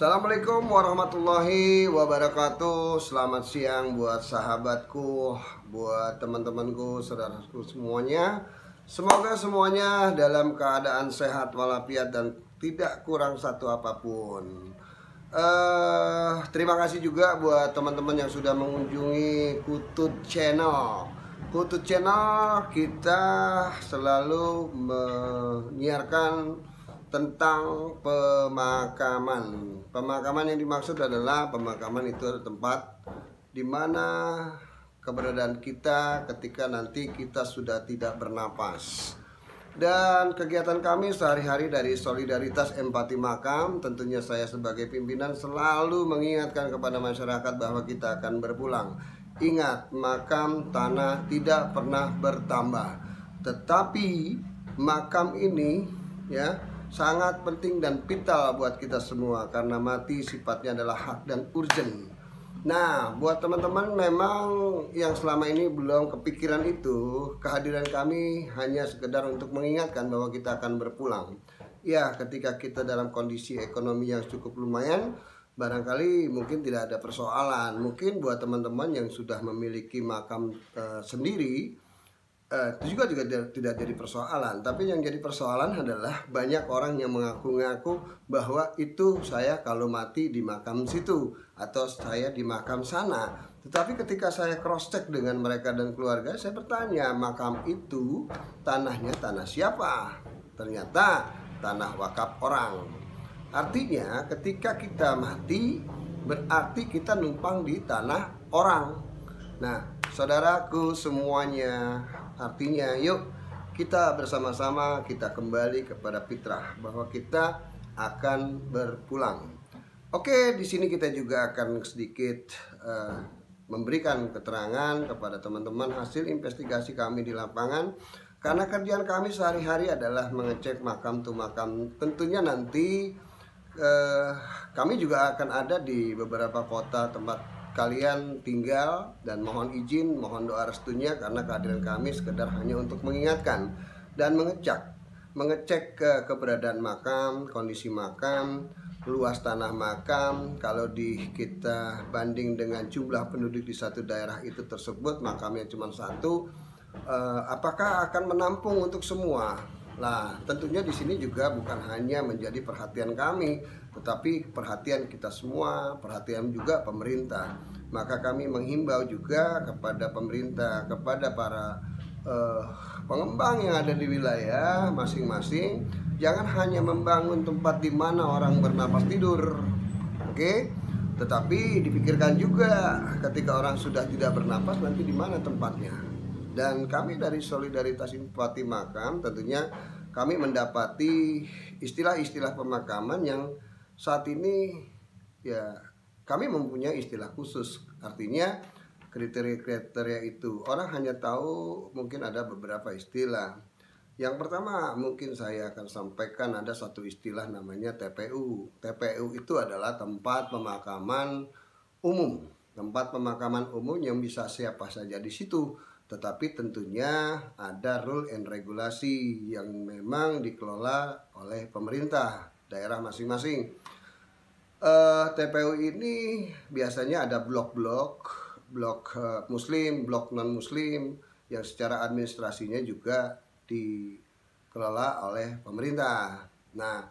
Assalamualaikum warahmatullahi wabarakatuh. Selamat siang buat sahabatku, buat teman-temanku, saudaraku semuanya. Semoga semuanya dalam keadaan sehat walafiat dan tidak kurang satu apapun. Terima kasih juga buat teman-teman yang sudah mengunjungi Kutut Channel. Kutut Channel kita selalu menyiarkan tentang pemakaman. Pemakaman yang dimaksud adalah pemakaman itu adalah tempat di mana keberadaan kita ketika nanti kita sudah tidak bernapas. Dan kegiatan kami sehari-hari dari Solidaritas Empati Makam, tentunya saya sebagai pimpinan selalu mengingatkan kepada masyarakat bahwa kita akan berpulang. Ingat, makam tanah tidak pernah bertambah. Tetapi makam ini ya sangat penting dan vital buat kita semua karena mati sifatnya adalah hak dan urgent. Nah, buat teman-teman memang yang selama ini belum kepikiran itu, kehadiran kami hanya sekedar untuk mengingatkan bahwa kita akan berpulang. Ya, ketika kita dalam kondisi ekonomi yang cukup lumayan, barangkali mungkin tidak ada persoalan. Mungkin buat teman-teman yang sudah memiliki makam sendiri, itu juga tidak jadi persoalan. Tapi yang jadi persoalan adalah banyak orang yang mengaku-ngaku bahwa itu saya kalau mati di makam situ atau saya di makam sana. Tetapi ketika saya cross check dengan mereka dan keluarga, saya bertanya, makam itu tanahnya tanah siapa? Ternyata tanah wakaf orang. Artinya ketika kita mati berarti kita numpang di tanah orang. Nah, saudaraku semuanya, artinya yuk kita bersama-sama kita kembali kepada fitrah bahwa kita akan berpulang. Oke, di sini kita juga akan sedikit memberikan keterangan kepada teman-teman hasil investigasi kami di lapangan. Karena kerjaan kami sehari-hari adalah mengecek makam to makam. Tentunya nanti kami juga akan ada di beberapa kota tempat kalian tinggal, dan mohon izin, mohon doa restunya karena kehadiran kami sekedar hanya untuk mengingatkan dan mengecek keberadaan makam, kondisi makam, luas tanah makam. Kalau kita banding dengan jumlah penduduk di satu daerah itu tersebut, makamnya cuma satu, apakah akan menampung untuk semua? Nah, tentunya di sini juga bukan hanya menjadi perhatian kami, tetapi perhatian kita semua, perhatian juga pemerintah. Maka kami menghimbau juga kepada pemerintah, kepada para pengembang yang ada di wilayah masing-masing, jangan hanya membangun tempat di mana orang bernapas tidur, oke? Tetapi dipikirkan juga ketika orang sudah tidak bernapas nanti di mana tempatnya. Dan kami dari Solidaritas Empati Makam tentunya kami mendapati istilah-istilah pemakaman yang saat ini ya kami mempunyai istilah khusus. Artinya kriteria-kriteria itu orang hanya tahu mungkin ada beberapa istilah. Yang pertama mungkin saya akan sampaikan ada satu istilah namanya TPU. TPU itu adalah tempat pemakaman umum. Tempat pemakaman umum yang bisa siapa saja di situ. Tetapi tentunya ada rule and regulasi yang memang dikelola oleh pemerintah daerah masing-masing. TPU ini biasanya ada blok-blok, blok muslim, blok non-muslim yang secara administrasinya juga dikelola oleh pemerintah. Nah,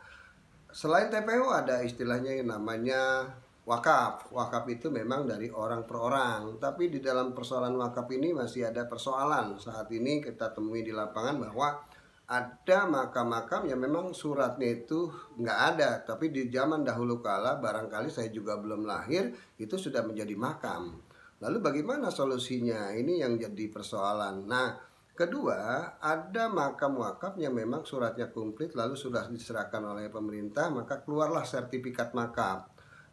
selain TPU ada istilahnya yang namanya wakaf. Wakaf itu memang dari orang per orang. Tapi di dalam persoalan wakaf ini masih ada persoalan. Saat ini kita temui di lapangan bahwa ada makam-makam yang memang suratnya itu nggak ada. Tapi di zaman dahulu kala, barangkali saya juga belum lahir, itu sudah menjadi makam. Lalu bagaimana solusinya? Ini yang jadi persoalan. Nah, kedua, ada makam wakaf yang memang suratnya komplit lalu sudah diserahkan oleh pemerintah, maka keluarlah sertifikat makam.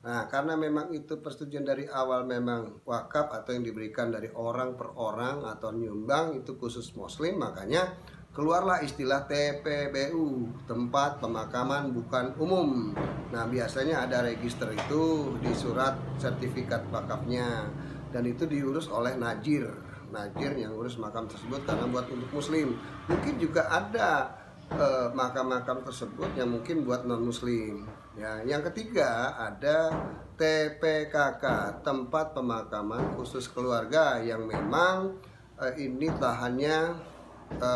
Nah, karena memang itu persetujuan dari awal memang wakaf atau yang diberikan dari orang per orang atau nyumbang itu khusus muslim, makanya keluarlah istilah TPBU, tempat pemakaman bukan umum. Nah, biasanya ada register itu di surat sertifikat wakafnya dan itu diurus oleh Najir yang urus makam tersebut karena buat untuk muslim. Mungkin juga ada makam-makam tersebut yang mungkin buat non muslim. Ya, yang ketiga ada TPKK, tempat pemakaman khusus keluarga, yang memang ini lahannya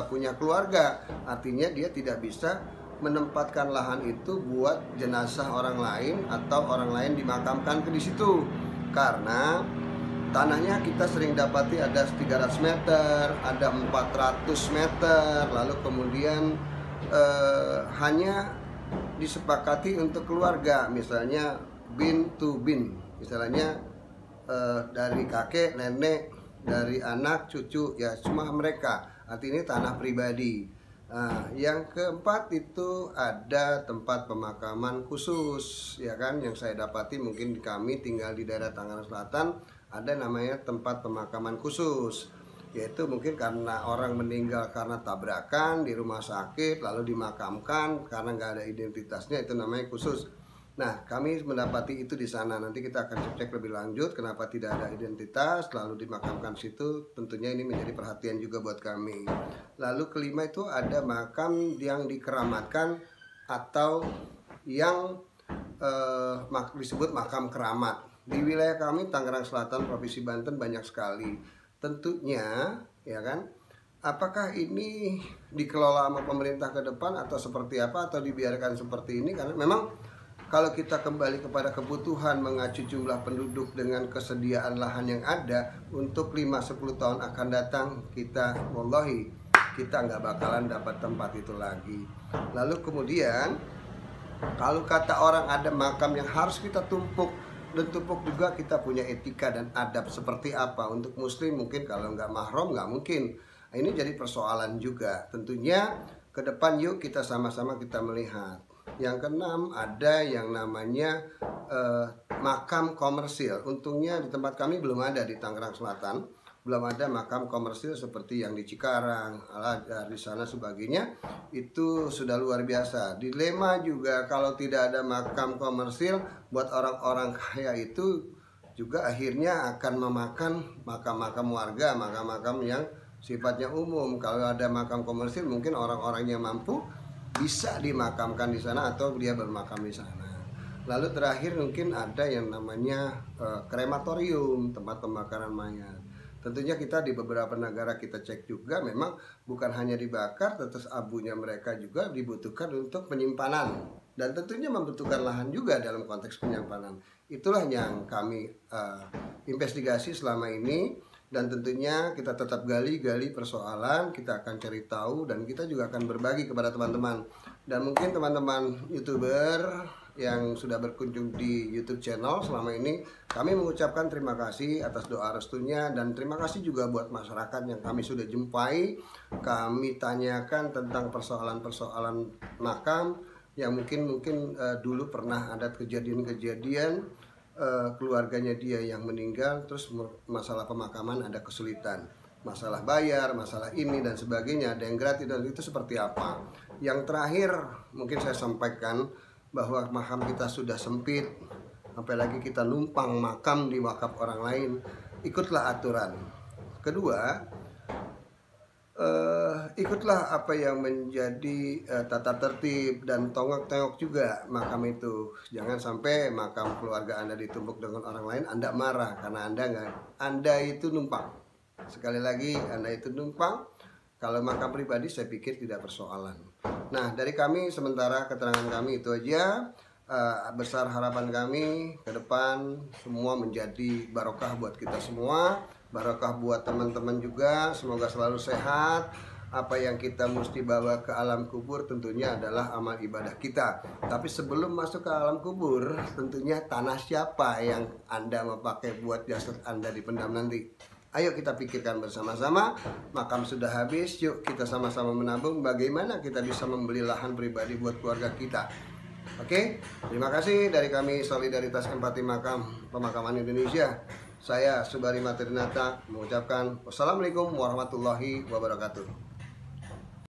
punya keluarga. Artinya dia tidak bisa menempatkan lahan itu buat jenazah orang lain atau orang lain dimakamkan di situ. Karena tanahnya kita sering dapati ada 300 meter, ada 400 meter, lalu kemudian hanya disepakati untuk keluarga, misalnya bin to bin, misalnya dari kakek, nenek, dari anak, cucu, ya cuma mereka. Artinya tanah pribadi. Yang keempat itu ada tempat pemakaman khusus, ya kan, yang saya dapati mungkin kami tinggal di daerah Tangerang Selatan ada namanya tempat pemakaman khusus, yaitu mungkin karena orang meninggal karena tabrakan di rumah sakit lalu dimakamkan karena nggak ada identitasnya, itu namanya khusus. Nah, kami mendapati itu di sana. Nanti kita akan cek lebih lanjut kenapa tidak ada identitas lalu dimakamkan situ. Tentunya ini menjadi perhatian juga buat kami. Lalu kelima itu ada makam yang dikeramatkan atau yang disebut makam keramat. Di wilayah kami Tangerang Selatan, Provinsi Banten, banyak sekali. Tentunya, ya kan, apakah ini dikelola sama pemerintah ke depan atau seperti apa, atau dibiarkan seperti ini? Karena memang kalau kita kembali kepada kebutuhan mengacu jumlah penduduk dengan kesediaan lahan yang ada untuk 5-10 tahun akan datang, kita wallahi kita nggak bakalan dapat tempat itu lagi. Lalu kemudian kalau kata orang ada makam yang harus kita tumpuk, dan tumpuk juga kita punya etika dan adab seperti apa. Untuk muslim mungkin kalau nggak mahram nggak mungkin. Nah, ini jadi persoalan juga. Tentunya ke depan yuk kita sama-sama kita melihat. Yang keenam ada yang namanya makam komersil. Untungnya di tempat kami belum ada di Tangerang Selatan, belum ada makam komersil seperti yang di Cikarang, di sana sebagainya. Itu sudah luar biasa. Dilema juga kalau tidak ada makam komersil, buat orang-orang kaya itu juga akhirnya akan memakan makam-makam warga, makam-makam yang sifatnya umum. Kalau ada makam komersil mungkin orang-orang yang mampu bisa dimakamkan di sana atau dia bermakam di sana. Lalu terakhir mungkin ada yang namanya krematorium, tempat pembakaran mayat. Tentunya kita di beberapa negara kita cek juga memang bukan hanya dibakar, tetes abunya mereka juga dibutuhkan untuk penyimpanan. Dan tentunya membutuhkan lahan juga dalam konteks penyimpanan. Itulah yang kami investigasi selama ini. Dan tentunya kita tetap gali persoalan, kita akan cari tahu dan kita juga akan berbagi kepada teman-teman. Dan mungkin teman-teman YouTuber yang sudah berkunjung di YouTube channel selama ini, kami mengucapkan terima kasih atas doa restunya, dan terima kasih juga buat masyarakat yang kami sudah jumpai. Kami tanyakan tentang persoalan-persoalan makam yang mungkin dulu pernah ada kejadian-kejadian keluarganya dia yang meninggal, terus masalah pemakaman ada kesulitan, masalah bayar, masalah ini dan sebagainya, ada yang gratis, dan itu seperti apa. Yang terakhir mungkin saya sampaikan bahwa makam kita sudah sempit, apalagi kita numpang makam di wakaf orang lain. Ikutlah aturan. Kedua, ikutlah apa yang menjadi tata tertib dan tengok-tengok juga makam itu. Jangan sampai makam keluarga Anda ditumpuk dengan orang lain, Anda marah karena Anda itu numpang. Sekali lagi, Anda itu numpang. Kalau makam pribadi saya pikir tidak persoalan. Nah, dari kami sementara keterangan kami itu aja. Besar harapan kami ke depan semua menjadi barokah buat kita semua, barokah buat teman-teman juga, semoga selalu sehat. Apa yang kita mesti bawa ke alam kubur tentunya adalah amal ibadah kita. Tapi sebelum masuk ke alam kubur, tentunya tanah siapa yang Anda mau pakai buat jasad Anda dipendam nanti. Ayo kita pikirkan bersama-sama. Makam sudah habis, yuk kita sama-sama menabung bagaimana kita bisa membeli lahan pribadi buat keluarga kita. Oke, terima kasih dari kami Solidaritas Empati Pemakaman Indonesia. Saya Subari Materinata mengucapkan wassalamualaikum warahmatullahi wabarakatuh.